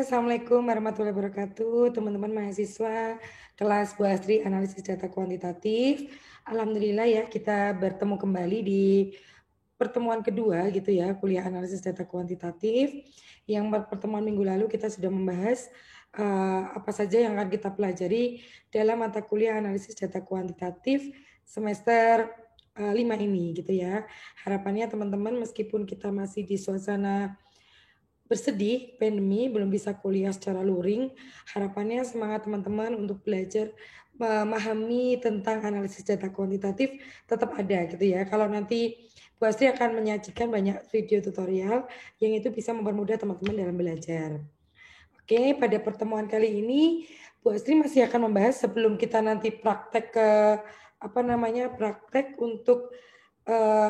Assalamualaikum warahmatullahi wabarakatuh, teman-teman mahasiswa kelas Bu Astri Analisis Data Kuantitatif. Alhamdulillah ya, kita bertemu kembali di pertemuan kedua gitu ya, kuliah analisis data kuantitatif. Yang pertemuan minggu lalu kita sudah membahas apa saja yang akan kita pelajari dalam mata kuliah analisis data kuantitatif semester 5 ini gitu ya. Harapannya teman-teman meskipun kita masih di suasana bersedih pandemi belum bisa kuliah secara luring, harapannya semangat teman-teman untuk belajar memahami tentang analisis data kuantitatif tetap ada gitu ya. Kalau nanti Bu Astri akan menyajikan banyak video tutorial yang itu bisa mempermudah teman-teman dalam belajar. Oke, pada pertemuan kali ini Bu Astri masih akan membahas sebelum kita nanti praktek ke praktek untuk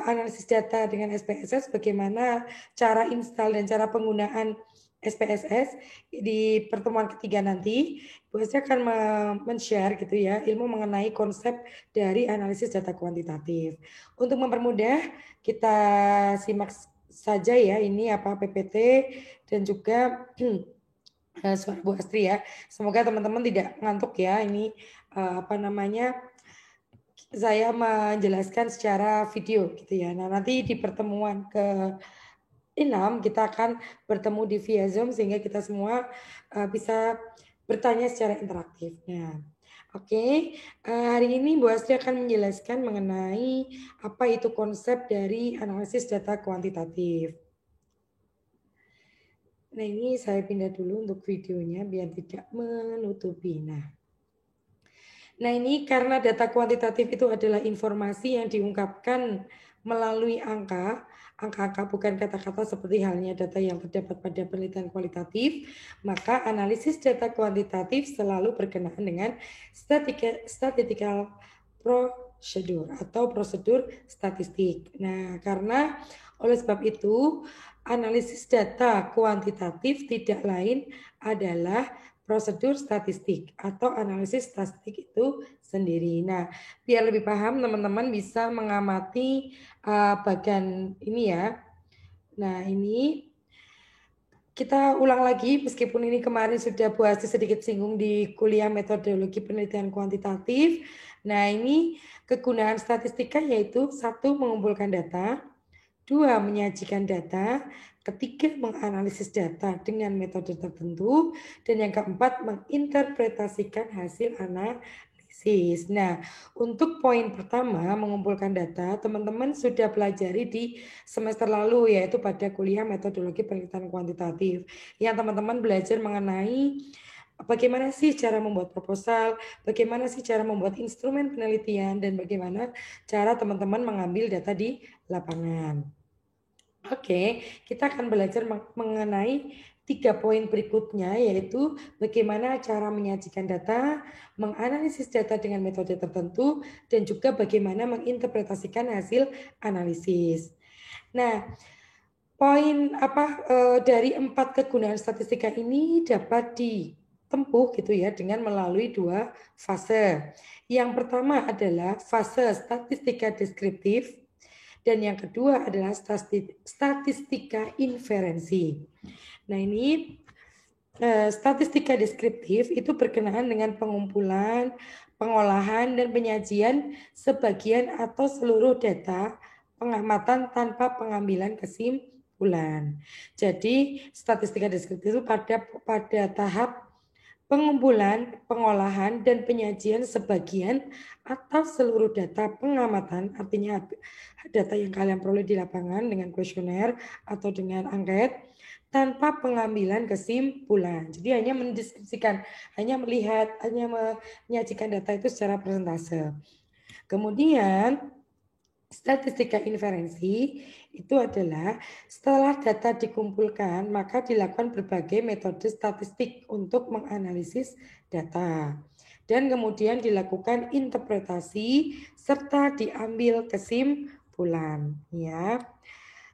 analisis data dengan SPSS, bagaimana cara install dan cara penggunaan SPSS di pertemuan ketiga nanti. Bu Astri akan men-share gitu ya ilmu mengenai konsep dari analisis data kuantitatif. Untuk mempermudah, kita simak saja ya ini apa PPT dan juga suara Bu Astri ya. Semoga teman-teman tidak ngantuk ya. Ini saya menjelaskan secara video gitu ya. Nah, nanti di pertemuan ke-6 kita akan bertemu di via Zoom sehingga kita semua bisa bertanya secara interaktif. Nah, oke, hari ini Bu Astri akan menjelaskan mengenai apa itu konsep dari analisis data kuantitatif. Nah, ini saya pindah dulu untuk videonya biar tidak menutupi. Nah, ini karena data kuantitatif itu adalah informasi yang diungkapkan melalui angka. Angka-angka bukan kata-kata seperti halnya data yang terdapat pada penelitian kualitatif, maka analisis data kuantitatif selalu berkenaan dengan statistical procedure atau prosedur statistik. Nah, karena oleh sebab itu, analisis data kuantitatif tidak lain adalah prosedur statistik atau analisis statistik itu sendiri. Nah, biar lebih paham teman-teman bisa mengamati bagian ini ya. Nah, ini kita ulang lagi meskipun ini kemarin sudah Bu Asti sedikit singgung di kuliah metodologi penelitian kuantitatif. Nah, ini kegunaan statistika yaitu satu mengumpulkan data, dua, menyajikan data. Ketiga, menganalisis data dengan metode tertentu. Dan yang keempat, menginterpretasikan hasil analisis. Nah, untuk poin pertama, mengumpulkan data, teman-teman sudah pelajari di semester lalu, yaitu pada kuliah metodologi penelitian kuantitatif. Yang teman-teman belajar mengenai bagaimana sih cara membuat proposal, bagaimana sih cara membuat instrumen penelitian, dan bagaimana cara teman-teman mengambil data di lapangan. Oke, kita akan belajar mengenai 3 poin berikutnya, yaitu bagaimana cara menyajikan data, menganalisis data dengan metode tertentu, dan juga bagaimana menginterpretasikan hasil analisis. Nah, poin dari 4 kegunaan statistika ini dapat ditempuh gitu ya dengan melalui 2 fase. Yang pertama adalah fase statistika deskriptif dan yang kedua adalah statistika inferensi. Nah, ini statistika deskriptif itu berkenaan dengan pengumpulan, pengolahan, dan penyajian sebagian atau seluruh data pengamatan tanpa pengambilan kesimpulan. Jadi, statistika deskriptif itu pada tahap pengumpulan, pengolahan, dan penyajian sebagian atau seluruh data pengamatan, artinya data yang kalian peroleh di lapangan dengan kuesioner atau dengan angket, tanpa pengambilan kesimpulan. Jadi hanya mendeskripsikan, hanya melihat, hanya menyajikan data itu secara persentase. Kemudian, statistika inferensi itu adalah setelah data dikumpulkan, maka dilakukan berbagai metode statistik untuk menganalisis data. Dan kemudian dilakukan interpretasi serta diambil kesimpulan. Ya.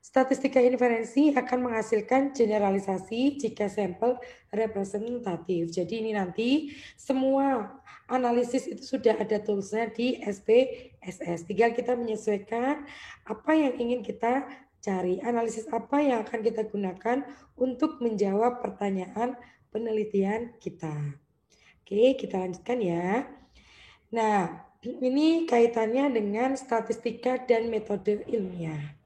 Statistika inferensi akan menghasilkan generalisasi jika sampel representatif. Jadi ini nanti semua analisis itu sudah ada toolsnya di SPSS. Tinggal kita menyesuaikan apa yang ingin kita cari, analisis apa yang akan kita gunakan untuk menjawab pertanyaan penelitian kita. Oke, kita lanjutkan ya. Nah, ini kaitannya dengan statistika dan metode ilmiah.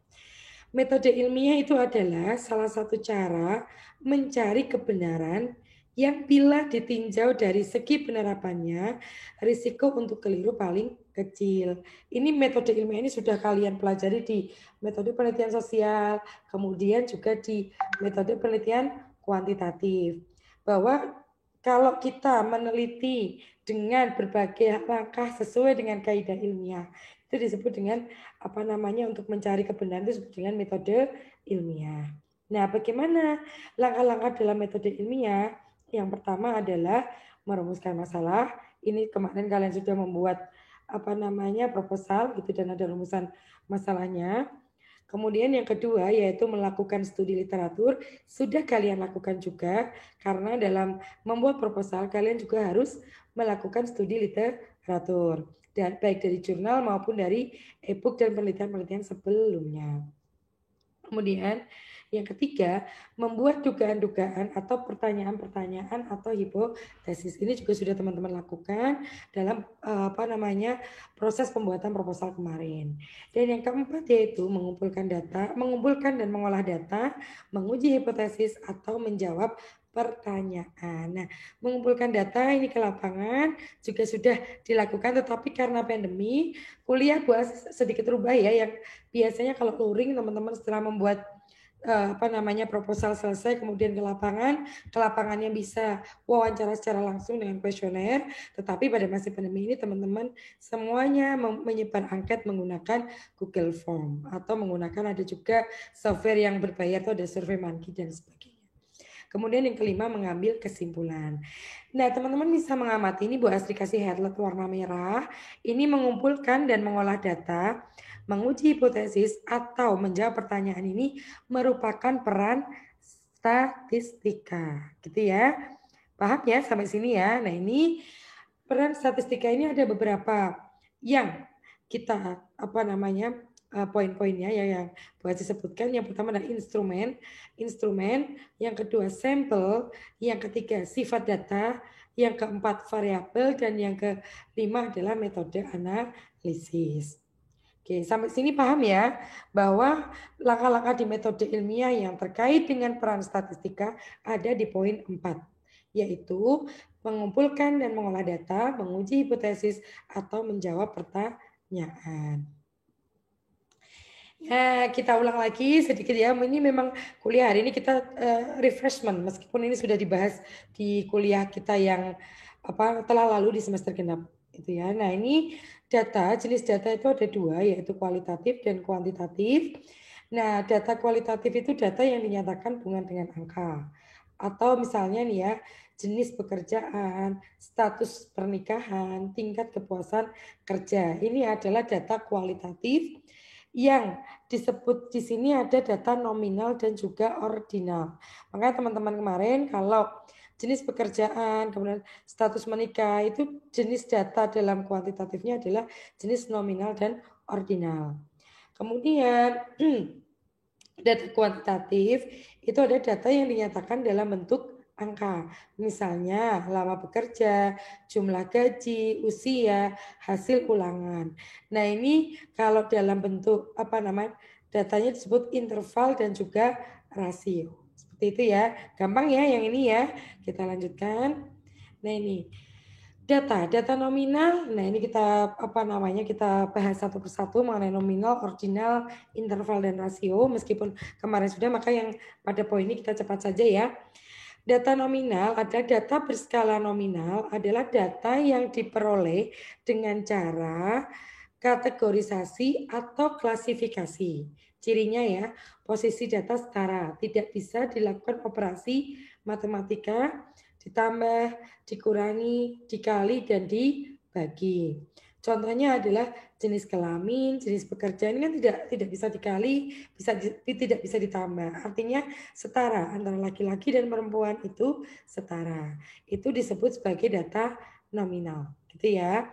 Metode ilmiah itu adalah salah satu cara mencari kebenaran yang bila ditinjau dari segi penerapannya, risiko untuk keliru paling kecil. Ini metode ilmiah ini sudah kalian pelajari di metode penelitian sosial, kemudian juga di metode penelitian kuantitatif. Bahwa kalau kita meneliti dengan berbagai langkah sesuai dengan kaidah ilmiah, itu disebut dengan untuk mencari kebenaran itu disebut dengan metode ilmiah. Nah, bagaimana langkah-langkah dalam metode ilmiah? Yang pertama adalah merumuskan masalah. Ini kemarin kalian sudah membuat proposal gitu dan ada rumusan masalahnya. Kemudian yang kedua yaitu melakukan studi literatur. Sudah kalian lakukan juga karena dalam membuat proposal kalian juga harus melakukan studi literatur. Dan baik dari jurnal maupun dari e-book dan penelitian-penelitian sebelumnya. Kemudian yang ketiga, membuat dugaan-dugaan atau pertanyaan-pertanyaan atau hipotesis. Ini juga sudah teman-teman lakukan dalam proses pembuatan proposal kemarin. Dan yang keempat yaitu mengumpulkan dan mengolah data, menguji hipotesis atau menjawab pertanyaan. Nah, mengumpulkan data ini ke lapangan juga sudah dilakukan, tetapi karena pandemi, kuliah buat sedikit rubah ya, yang biasanya kalau luring teman-teman setelah membuat proposal selesai kemudian ke lapangannya bisa wawancara secara langsung dengan kuesioner, tetapi pada masa pandemi ini teman-teman semuanya menyebar angket menggunakan Google Form atau menggunakan ada juga software yang berbayar atau ada SurveyMonkey dan sebagainya. Kemudian yang kelima, mengambil kesimpulan. Nah, teman-teman bisa mengamati ini Bu Astri kasih highlight warna merah. Ini mengumpulkan dan mengolah data, menguji hipotesis atau menjawab pertanyaan ini merupakan peran statistika. Gitu ya. Paham ya sampai sini ya. Nah, ini peran statistika ini ada beberapa yang kita poin-poinnya yang Bu Haji sebutkan. Yang pertama adalah instrumen, yang kedua sampel, yang ketiga sifat data, yang keempat variabel, dan yang kelima adalah metode analisis. Oke, sampai sini paham ya bahwa langkah-langkah di metode ilmiah yang terkait dengan peran statistika ada di poin 4, yaitu mengumpulkan dan mengolah data, menguji hipotesis, atau menjawab pertanyaan. Ya, kita ulang lagi sedikit ya. Ini memang kuliah hari ini kita refreshment, meskipun ini sudah dibahas di kuliah kita yang telah lalu di semester genap itu ya. Nah, ini jenis data itu ada dua, yaitu kualitatif dan kuantitatif. Nah, data kualitatif itu data yang dinyatakan hubungan dengan angka. Atau misalnya nih ya, jenis pekerjaan, status pernikahan, tingkat kepuasan kerja. Ini adalah data kualitatif. Yang disebut di sini ada data nominal dan juga ordinal. Makanya teman-teman kemarin kalau jenis pekerjaan, kemudian status menikah, itu jenis data dalam kuantitatifnya adalah jenis nominal dan ordinal. Kemudian data kuantitatif itu ada data yang dinyatakan dalam bentuk angka. Misalnya lama bekerja, jumlah gaji, usia, hasil ulangan. Nah, ini kalau dalam bentuk datanya disebut interval dan juga rasio. Seperti itu ya. Gampang ya yang ini ya. Kita lanjutkan. Nah, ini data nominal. Nah, ini kita kita bahas satu persatu mengenai nominal, ordinal, interval dan rasio. Meskipun kemarin sudah, maka yang pada poin ini kita cepat saja ya. Data nominal adalah data berskala nominal, adalah data yang diperoleh dengan cara kategorisasi atau klasifikasi. Cirinya ya, posisi data setara, tidak bisa dilakukan operasi matematika, ditambah, dikurangi, dikali, dan dibagi. Contohnya adalah jenis kelamin, jenis pekerjaan ini kan tidak bisa dikali, tidak bisa ditambah. Artinya setara antara laki-laki dan perempuan itu setara. Itu disebut sebagai data nominal, gitu ya.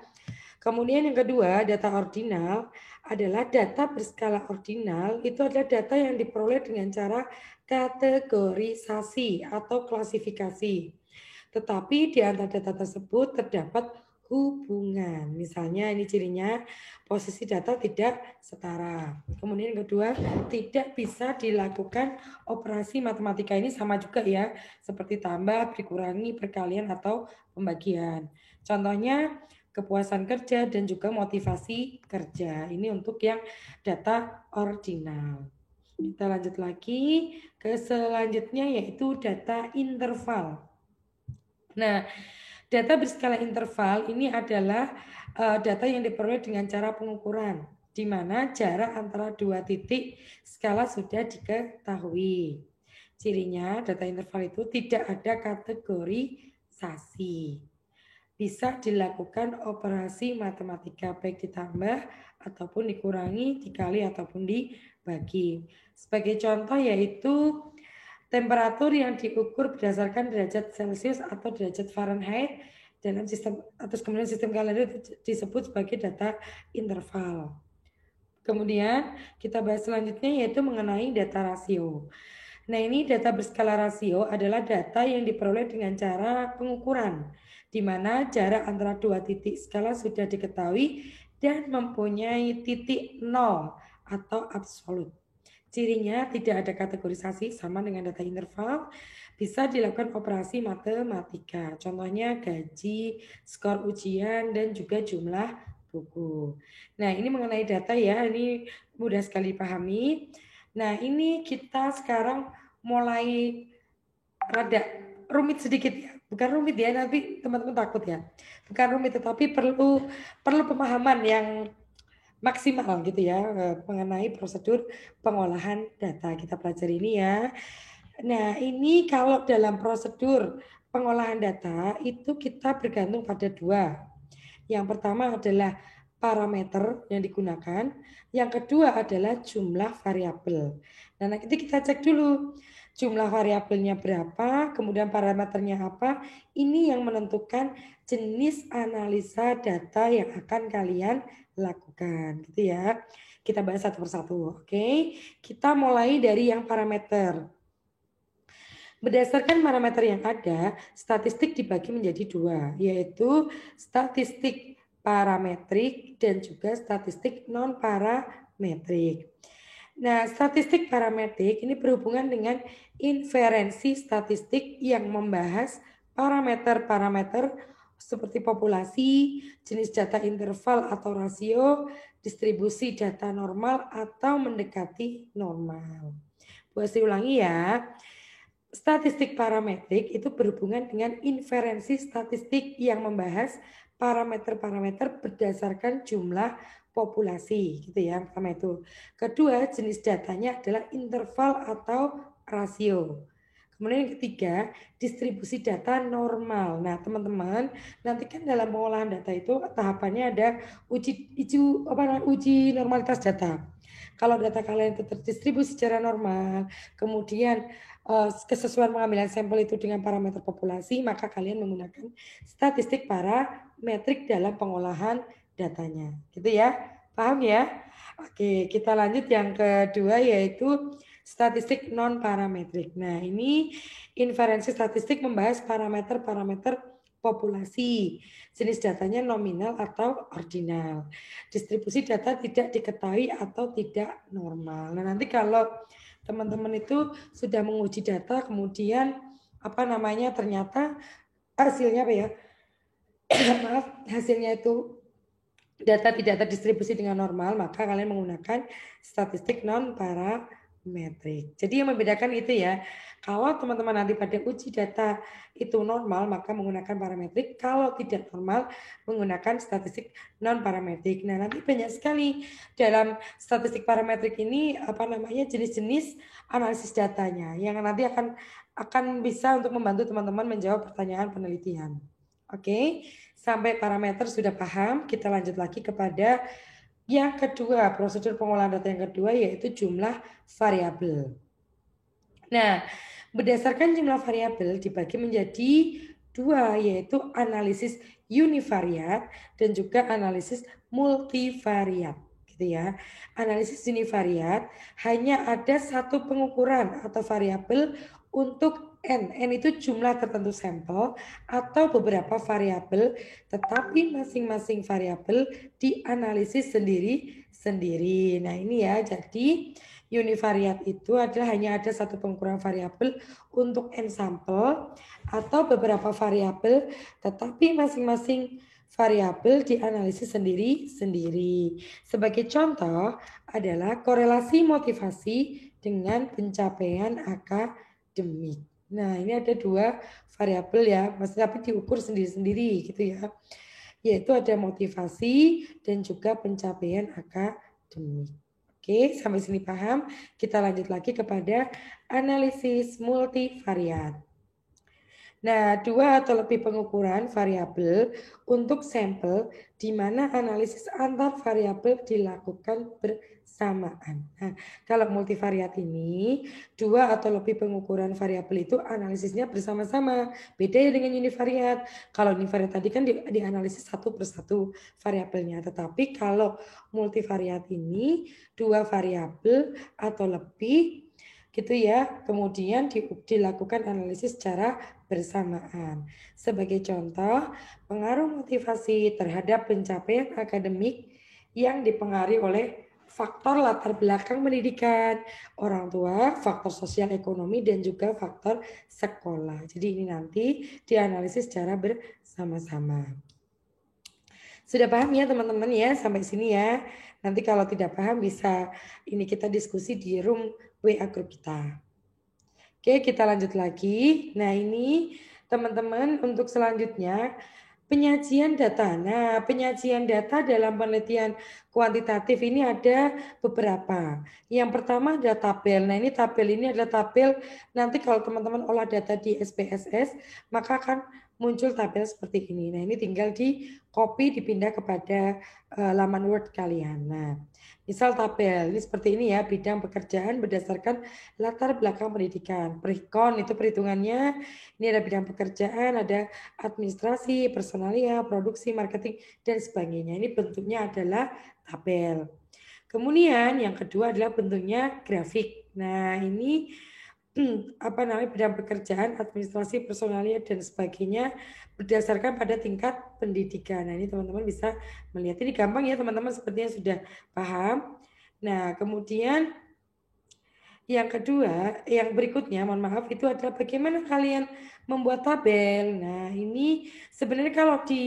Kemudian yang kedua, data ordinal adalah data berskala ordinal, itu adalah data yang diperoleh dengan cara kategorisasi atau klasifikasi. Tetapi di antara data tersebut terdapat hubungan. Misalnya ini cirinya posisi data tidak setara. Kemudian yang kedua, tidak bisa dilakukan operasi matematika, ini sama juga ya, seperti tambah, dikurangi, perkalian atau pembagian. Contohnya kepuasan kerja dan juga motivasi kerja. Ini untuk yang data ordinal. Kita lanjut lagi ke selanjutnya yaitu data interval. Nah, data berskala interval ini adalah data yang diperoleh dengan cara pengukuran, di mana jarak antara dua titik skala sudah diketahui. Cirinya data interval itu tidak ada kategorisasi. Bisa dilakukan operasi matematika baik ditambah ataupun dikurangi, dikali ataupun dibagi. Sebagai contoh yaitu temperatur yang diukur berdasarkan derajat Celcius atau derajat Fahrenheit dalam sistem atau kemudian sistem kalender disebut sebagai data interval. Kemudian kita bahas selanjutnya yaitu mengenai data rasio. Nah, ini data berskala rasio adalah data yang diperoleh dengan cara pengukuran, di mana jarak antara dua titik skala sudah diketahui dan mempunyai titik nol atau absolut. Cirinya tidak ada kategorisasi sama dengan data interval, bisa dilakukan operasi matematika. Contohnya gaji, skor ujian, dan juga jumlah buku. Nah, ini mengenai data ya, ini mudah sekali dipahami. Nah, ini kita sekarang mulai rada rumit sedikit ya. Bukan rumit ya, nanti teman-teman takut ya. Bukan rumit, tetapi perlu pemahaman yang maksimal gitu ya mengenai prosedur pengolahan data. Kita pelajari ini ya. Nah, ini kalau dalam prosedur pengolahan data itu kita bergantung pada dua. Yang pertama adalah parameter yang digunakan, yang kedua adalah jumlah variabel. Nah, nanti kita cek dulu jumlah variabelnya berapa, kemudian parameternya apa. Ini yang menentukan jenis analisa data yang akan kalian lakukan, gitu ya. Kita bahas satu persatu, oke? Kita mulai dari yang parameter. Berdasarkan parameter yang ada, statistik dibagi menjadi dua, yaitu statistik parametrik dan juga statistik non-parametrik. Nah, statistik parametrik ini berhubungan dengan inferensi statistik yang membahas parameter-parameter seperti populasi, jenis data interval atau rasio, distribusi data normal atau mendekati normal. Buat ulangi ya. Statistik parametrik itu berhubungan dengan inferensi statistik yang membahas parameter-parameter berdasarkan jumlah populasi gitu ya. Pertama itu. Kedua, jenis datanya adalah interval atau rasio. Kemudian yang ketiga, distribusi data normal. Nah, teman-teman, nanti kan dalam pengolahan data itu tahapannya ada uji normalitas data. Kalau data kalian itu terdistribusi secara normal, kemudian kesesuaian pengambilan sampel itu dengan parameter populasi, maka kalian menggunakan statistik parametrik dalam pengolahan datanya. Gitu ya. Paham ya? Oke, kita lanjut yang kedua yaitu statistik non parametrik. Nah, ini inferensi statistik membahas parameter-parameter populasi. Jenis datanya nominal atau ordinal. Distribusi data tidak diketahui atau tidak normal. Nah, nanti kalau teman-teman itu sudah menguji data, kemudian ternyata hasilnya apa ya? Maaf, hasilnya itu data tidak terdistribusi dengan normal, maka kalian menggunakan statistik non parametrik. Jadi yang membedakan itu ya. Kalau teman-teman nanti pada uji data itu normal, maka menggunakan parametrik. Kalau tidak normal, menggunakan statistik non parametrik. Nah, nanti banyak sekali dalam statistik parametrik ini jenis-jenis analisis datanya yang nanti akan bisa untuk membantu teman-teman menjawab pertanyaan penelitian. Oke, sampai parameter sudah paham, kita lanjut lagi kepada yang kedua, prosedur pengolahan data yang kedua yaitu jumlah variabel. Nah, berdasarkan jumlah variabel dibagi menjadi dua, yaitu analisis univariat dan juga analisis multivariat, gitu ya. Analisis univariat hanya ada satu pengukuran atau variabel untuk N. N itu jumlah tertentu sampel atau beberapa variabel, tetapi masing-masing variabel dianalisis sendiri-sendiri. Nah, ini ya, jadi univariat itu adalah hanya ada satu pengukuran variabel untuk N sampel atau beberapa variabel, tetapi masing-masing variabel dianalisis sendiri-sendiri. Sebagai contoh adalah korelasi motivasi dengan pencapaian akademik. Nah, ini ada dua variabel ya, maksudnya tapi diukur sendiri-sendiri gitu ya. Yaitu ada motivasi dan juga pencapaian akademik. Oke, sampai sini paham? Kita lanjut lagi kepada analisis multivariat. Nah, dua atau lebih pengukuran variabel untuk sampel di mana analisis antar variabel dilakukan bersamaan. Nah, kalau multivariat ini, dua atau lebih pengukuran variabel itu analisisnya bersama-sama. Beda ya dengan univariat. Kalau univariat tadi kan dianalisis satu persatu variabelnya. Tetapi kalau multivariat ini, dua variabel atau lebih gitu ya, kemudian dilakukan analisis secara bersamaan. Sebagai contoh, pengaruh motivasi terhadap pencapaian akademik yang dipengaruhi oleh faktor latar belakang pendidikan, orang tua, faktor sosial ekonomi, dan juga faktor sekolah. Jadi ini nanti dianalisis secara bersama-sama. Sudah paham ya teman-teman ya sampai sini ya. Nanti kalau tidak paham bisa ini kita diskusi di room WA grup kita. Oke, kita lanjut lagi. Nah, ini teman-teman untuk selanjutnya penyajian data. Nah, penyajian data dalam penelitian kuantitatif ini ada beberapa. Yang pertama ada tabel. Nah, ini tabel ini adalah tabel nanti kalau teman-teman olah data di SPSS, maka akan muncul tabel seperti ini. Nah, ini tinggal di copy dipindah kepada laman Word kalian. Nah, misal tabel ini seperti ini ya, bidang pekerjaan berdasarkan latar belakang pendidikan. Perikon itu perhitungannya, ini ada bidang pekerjaan, ada administrasi, personalia, produksi, marketing, dan sebagainya. Ini bentuknya adalah tabel. Kemudian yang kedua adalah bentuknya grafik. Nah, ini apa namanya bidang pekerjaan, administrasi, personalia, dan sebagainya berdasarkan pada tingkat pendidikan. Nah, ini teman-teman bisa melihat. Ini gampang ya teman-teman, sepertinya sudah paham. Nah, kemudian yang kedua, yang berikutnya, mohon maaf, itu adalah bagaimana kalian membuat tabel. Nah, ini sebenarnya kalau di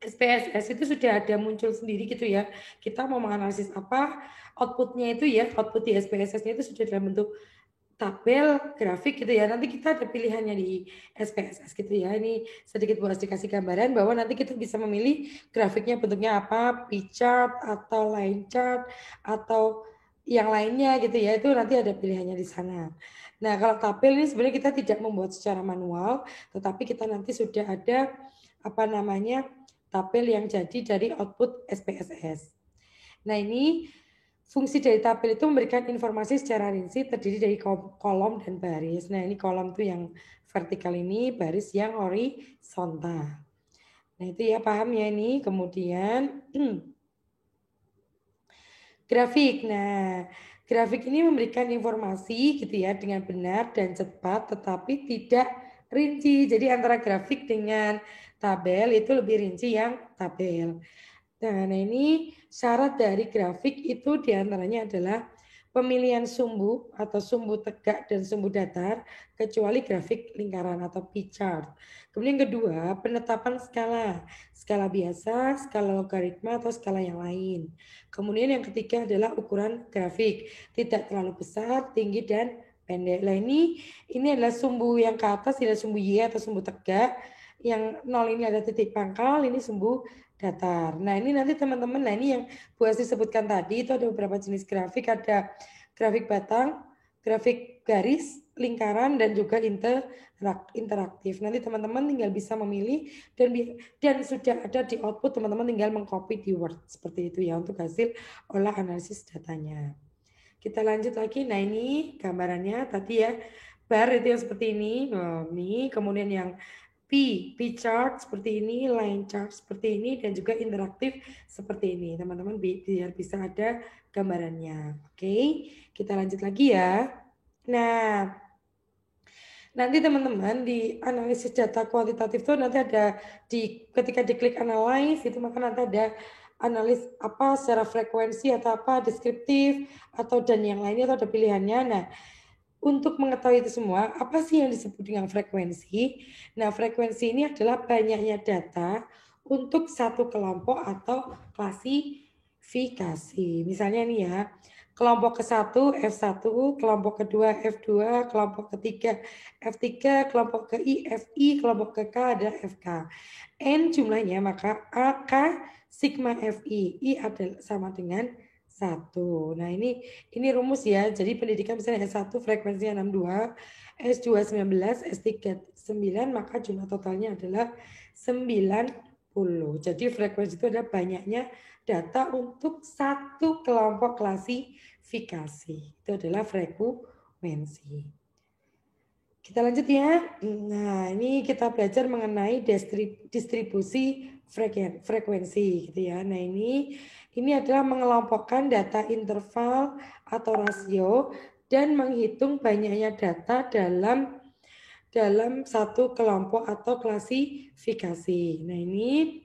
SPSS itu sudah ada muncul sendiri gitu ya. Kita mau menganalisis apa, outputnya itu ya, output di SPSS-nya itu sudah dalam bentuk tabel, grafik gitu ya. Nanti kita ada pilihannya di SPSS gitu ya. Ini sedikit buat dikasih gambaran bahwa nanti kita bisa memilih grafiknya bentuknya apa, pie chart atau line chart atau yang lainnya gitu ya. Itu nanti ada pilihannya di sana. Nah, kalau tabel ini sebenarnya kita tidak membuat secara manual, tetapi kita nanti sudah ada apa namanya tabel yang jadi dari output SPSS. Nah, ini fungsi dari tabel itu memberikan informasi secara rinci terdiri dari kolom dan baris. Nah, ini kolom tuh yang vertikal ini, baris yang horizontal. Nah, itu ya paham ya ini. Kemudian grafik. Nah, grafik ini memberikan informasi gitu ya dengan benar dan cepat tetapi tidak rinci. Jadi antara grafik dengan tabel itu lebih rinci yang tabel. Nah, ini syarat dari grafik itu diantaranya adalah pemilihan sumbu atau sumbu tegak dan sumbu datar kecuali grafik lingkaran atau pie chart. Kemudian yang kedua, penetapan skala. Skala biasa, skala logaritma atau skala yang lain. Kemudian yang ketiga adalah ukuran grafik. Tidak terlalu besar, tinggi, dan pendek. Nah, ini adalah sumbu yang ke atas, tidak sumbu Y atau sumbu tegak. Yang 0 ini ada titik pangkal, ini sumbu datar. Nah, ini nanti teman-teman, nah ini yang Bu Asri sebutkan tadi, itu ada beberapa jenis grafik, ada grafik batang, grafik garis, lingkaran, dan juga interaktif. Nanti teman-teman tinggal bisa memilih dan sudah ada di output, teman-teman tinggal mengcopy di Word. Seperti itu ya untuk hasil olah analisis datanya. Kita lanjut lagi, nah ini gambarannya tadi ya, bar itu yang seperti ini, kemudian yang P chart seperti ini, line chart seperti ini, dan juga interaktif seperti ini. Teman-teman biar bisa ada gambarannya. Oke, kita lanjut lagi ya. Nah, nanti teman-teman di analisis data kuantitatif itu nanti ada ketika diklik analyze itu maka nanti ada analis apa secara frekuensi atau apa deskriptif atau dan yang lainnya atau ada pilihannya. Nah, untuk mengetahui itu semua, apa sih yang disebut dengan frekuensi? Nah, frekuensi ini adalah banyaknya data untuk satu kelompok atau klasifikasi. Misalnya nih ya, kelompok ke-1 F1, kelompok kedua F2, kelompok ketiga F3, kelompok ke-I FI, kelompok ke-K adalah FK. N jumlahnya maka AK sigma FI. I adalah sama dengan 1. Nah, ini rumus ya. Jadi pendidikan misalnya S1 frekuensinya 62, S2 19, S3 9, maka jumlah totalnya adalah 90. Jadi frekuensi itu ada banyaknya data untuk satu kelompok klasifikasi. Itu adalah frekuensi. Kita lanjut ya. Nah, ini kita belajar mengenai distribusi frekuensi gitu ya. Nah, ini adalah mengelompokkan data interval atau rasio dan menghitung banyaknya data dalam satu kelompok atau klasifikasi. Nah, ini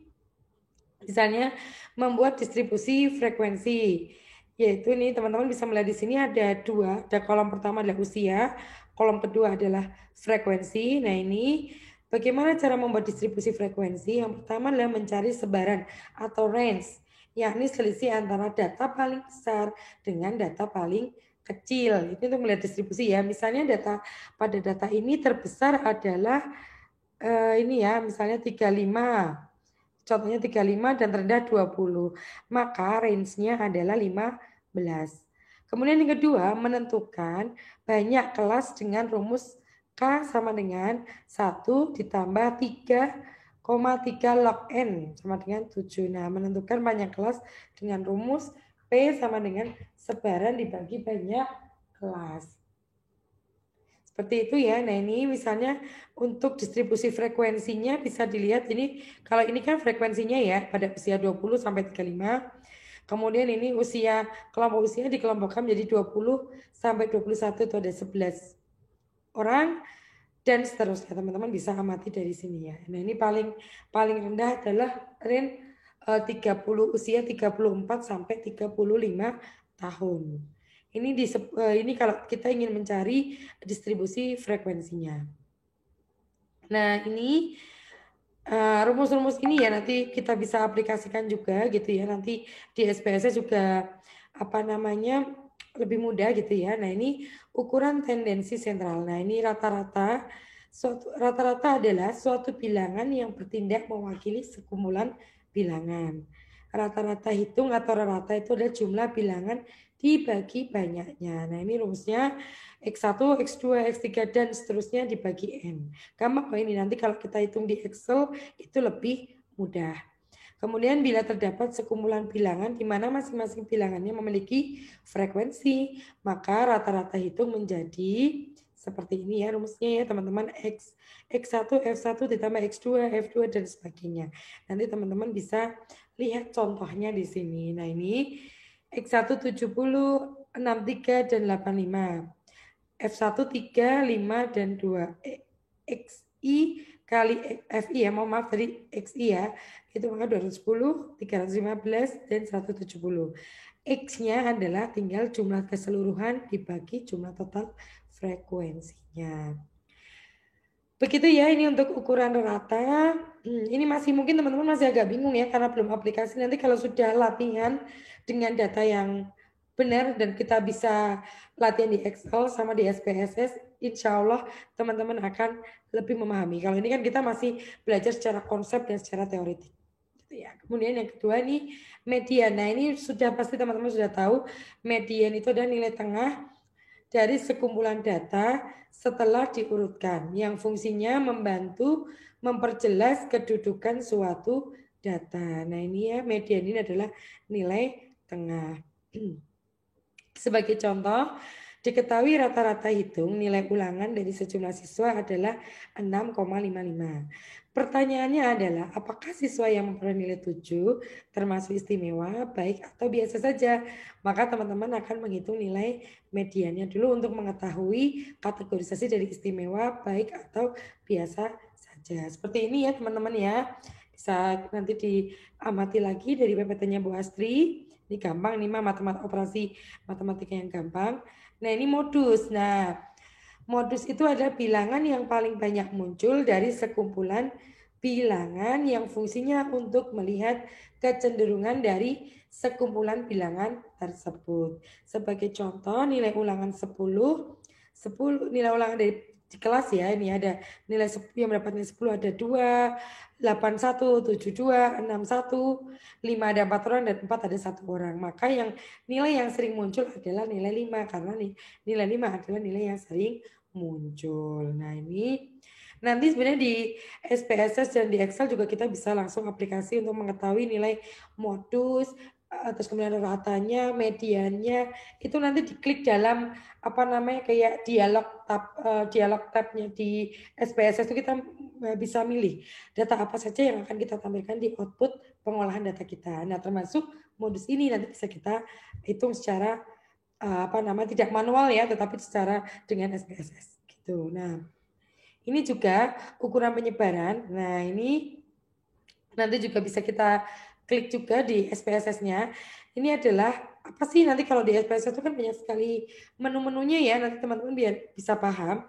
misalnya membuat distribusi frekuensi. Yaitu ini teman-teman bisa melihat di sini ada dua. Ada kolom pertama adalah usia, kolom kedua adalah frekuensi. Nah, ini bagaimana cara membuat distribusi frekuensi? Yang pertama adalah mencari sebaran atau range, yakni selisih antara data paling besar dengan data paling kecil. Itu untuk melihat distribusi ya. Misalnya pada data ini terbesar adalah ini ya, misalnya 35. Contohnya 35 dan terendah 20. Maka range-nya adalah 15. Kemudian yang kedua, menentukan banyak kelas dengan rumus K sama dengan 1 ditambah 3,3 log N sama dengan 7. Nah, menentukan banyak kelas dengan rumus P sama dengan sebaran dibagi banyak kelas. Seperti itu ya. Nah, ini misalnya untuk distribusi frekuensinya bisa dilihat ini, kalau ini kan frekuensinya ya pada usia 20 sampai 35. Kemudian ini kelompok usia dikelompokkan menjadi 20 sampai 21 itu ada 11 orang dan seterusnya. Teman-teman bisa amati dari sini ya. Nah, ini paling rendah adalah range 30 usia 34 sampai 35 tahun. Ini kalau kita ingin mencari distribusi frekuensinya. Nah, ini rumus-rumus ini ya nanti kita bisa aplikasikan juga gitu ya. Nanti di SPSS juga lebih mudah gitu ya. Nah, ini ukuran tendensi sentral. Nah, ini rata-rata adalah suatu bilangan yang bertindak mewakili sekumpulan bilangan. Rata-rata hitung atau rata itu adalah jumlah bilangan dibagi banyaknya. Nah, ini rumusnya X1, X2, X3 dan seterusnya dibagi N. Gampang kok ini, nanti kalau kita hitung di Excel itu lebih mudah. Kemudian bila terdapat sekumpulan bilangan di mana masing-masing bilangannya memiliki frekuensi, maka rata-rata hitung menjadi seperti ini ya rumusnya ya teman-teman. X1, F1 ditambah X2, F2 dan sebagainya. Nanti teman-teman bisa lihat contohnya di sini. Nah, ini X1 70, 63 dan 85. F1 3, 5 dan 2. XI kali FI ya, maaf tadi XI ya. Itu maka 210, 315 dan 170. X-nya adalah tinggal jumlah keseluruhan dibagi jumlah total frekuensinya. Begitu ya, ini untuk ukuran rata. Ini masih mungkin teman-teman masih agak bingung ya karena belum aplikasi. Nanti kalau sudah latihan dengan data yang benar dan kita bisa latihan di Excel sama di SPSS, insya Allah teman-teman akan lebih memahami. Kalau ini kan kita masih belajar secara konsep dan secara teoritik. Ya. Kemudian yang kedua nih median. Nah, ini sudah pasti teman-teman sudah tahu median itu adalah nilai tengah dari sekumpulan data setelah diurutkan yang fungsinya membantu memperjelas kedudukan suatu data. Nah, ini ya median ini adalah nilai tengah. Sebagai contoh, Diketahui rata-rata hitung nilai ulangan dari sejumlah siswa adalah 6,55. Pertanyaannya adalah, apakah siswa yang memperoleh nilai 7 termasuk istimewa, baik atau biasa saja? Maka teman-teman akan menghitung nilai mediannya dulu untuk mengetahui kategorisasi dari istimewa, baik atau biasa saja. Seperti ini ya teman-teman ya. Bisa nanti diamati lagi dari PPT-nya Bu Astri. Ini gampang nih matematika operasi matematika yang gampang. Nah, ini modus. Nah, modus itu adalah bilangan yang paling banyak muncul dari sekumpulan bilangan yang fungsinya untuk melihat kecenderungan dari sekumpulan bilangan tersebut. Sebagai contoh, nilai ulangan 10 nilai ulangan dari di kelas ya, ini ada nilai yang mendapatkan 10 ada 2, 81, 72, 61, 5 ada 4 orang dan 4 ada 1 orang. Maka yang nilai yang sering muncul adalah nilai 5 karena nilai 5 adalah nilai yang sering muncul. Nah, ini nanti sebenarnya di SPSS dan di Excel juga kita bisa langsung aplikasi untuk mengetahui nilai modus, terus kemudian ratanya, mediannya, itu nanti diklik dalam apa namanya kayak dialog tabnya di SPSS itu kita bisa milih data apa saja yang akan kita tampilkan di output pengolahan data kita. Nah, termasuk modus ini nanti bisa kita hitung secara tidak manual ya, tetapi secara dengan SPSS gitu. Nah, ini juga ukuran penyebaran. Nah, ini nanti juga bisa kita klik juga di SPSS-nya. Ini adalah apa sih nanti kalau di SPSS itu kan banyak sekali menu-menunya ya. Nanti teman-teman biar bisa paham.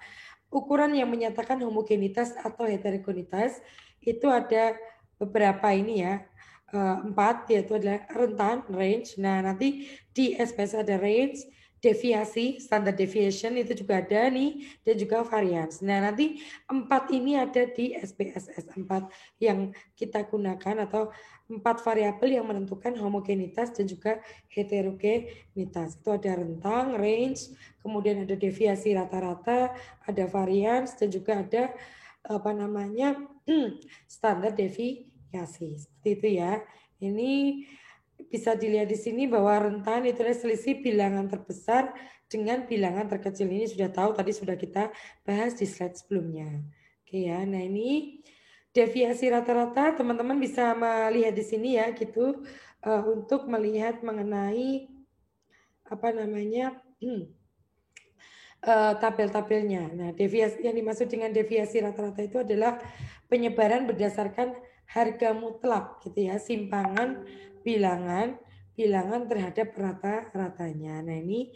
Ukuran yang menyatakan homogenitas atau heterogenitas itu ada beberapa ini ya. 4 yaitu adalah rentan range. Nah, nanti di SPS ada range, deviasi, standard deviation itu juga ada nih dan juga variance. Nah, nanti 4 ini ada di SPSS 4 yang kita gunakan atau 4 variabel yang menentukan homogenitas dan juga heterogenitas. Itu ada rentang, range, kemudian ada deviasi rata-rata, ada variance dan juga ada standar deviasi. Seperti itu ya. Ini bisa dilihat di sini bahwa rentan itu adalah selisih bilangan terbesar dengan bilangan terkecil. Ini sudah tahu, tadi sudah kita bahas di slide sebelumnya. Oke ya, nah ini deviasi rata-rata teman-teman bisa melihat di sini ya gitu untuk melihat mengenai tabel-tabelnya. Nah, deviasi yang dimaksud dengan deviasi rata-rata itu adalah penyebaran berdasarkan harga mutlak gitu ya, simpangan bilangan terhadap rata-ratanya. Nah, ini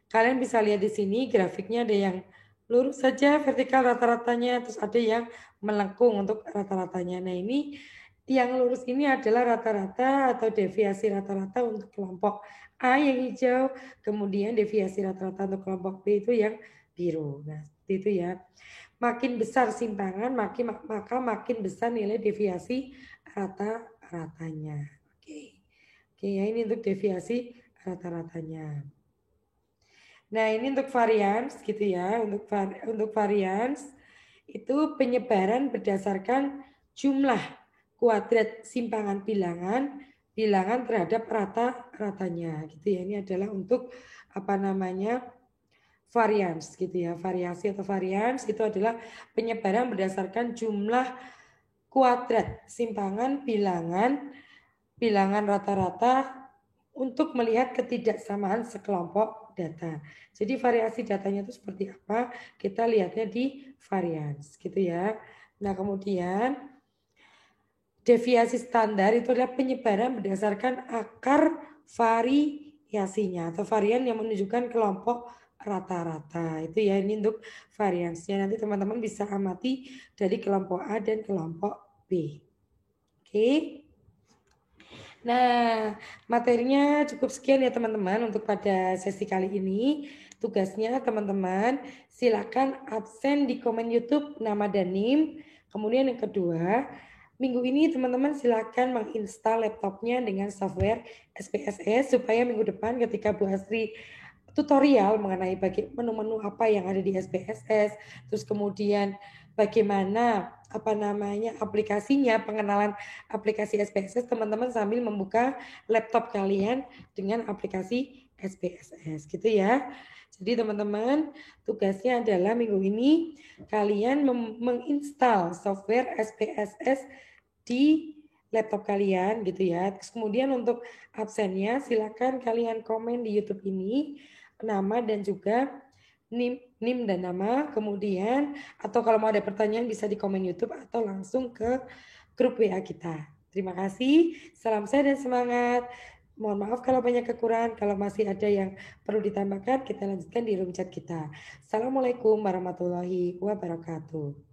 kalian bisa lihat di sini grafiknya ada yang lurus saja vertikal rata-ratanya, terus ada yang melengkung untuk rata-ratanya. Nah, ini yang lurus ini adalah rata-rata atau deviasi rata-rata untuk kelompok A yang hijau, kemudian deviasi rata-rata untuk kelompok B itu yang biru. Nah, seperti itu ya. Makin besar simpangan, maka makin besar nilai deviasi rata-ratanya. Oke. Oke, ya ini untuk deviasi rata-ratanya. Nah, ini untuk varians gitu ya. Untuk varians itu penyebaran berdasarkan jumlah kuadrat simpangan bilangan terhadap rata-ratanya gitu ya. Ini adalah untuk varians gitu ya. Variasi atau varians itu adalah penyebaran berdasarkan jumlah kuadrat simpangan bilangan rata-rata untuk melihat ketidaksamaan sekelompok data. Jadi variasi datanya itu seperti apa? Kita lihatnya di varians gitu ya. Nah, kemudian deviasi standar itu adalah penyebaran berdasarkan akar variasinya atau varian yang menunjukkan kelompok rata-rata. Itu ya, ini untuk variansnya. Nanti teman-teman bisa amati dari kelompok A dan kelompok B. Oke. Nah, materinya cukup sekian ya teman-teman untuk pada sesi kali ini. Tugasnya teman-teman silakan absen di komen YouTube nama dan NIM. Kemudian yang kedua, minggu ini teman-teman silakan menginstal laptopnya dengan software SPSS supaya minggu depan ketika Bu Astri tutorial mengenai menu-menu apa yang ada di SPSS, terus kemudian bagaimana aplikasinya, pengenalan aplikasi SPSS, teman-teman sambil membuka laptop kalian dengan aplikasi SPSS gitu ya. Jadi teman-teman, tugasnya adalah minggu ini kalian menginstal software SPSS di laptop kalian gitu ya. Terus kemudian untuk absennya silakan kalian komen di YouTube ini nama dan juga NIM dan nama. Kemudian atau kalau mau ada pertanyaan bisa di komen YouTube atau langsung ke grup WA kita. Terima kasih. Salam sehat dan semangat. Mohon maaf kalau banyak kekurangan. Kalau masih ada yang perlu ditambahkan, kita lanjutkan di room chat kita. Assalamualaikum warahmatullahi wabarakatuh.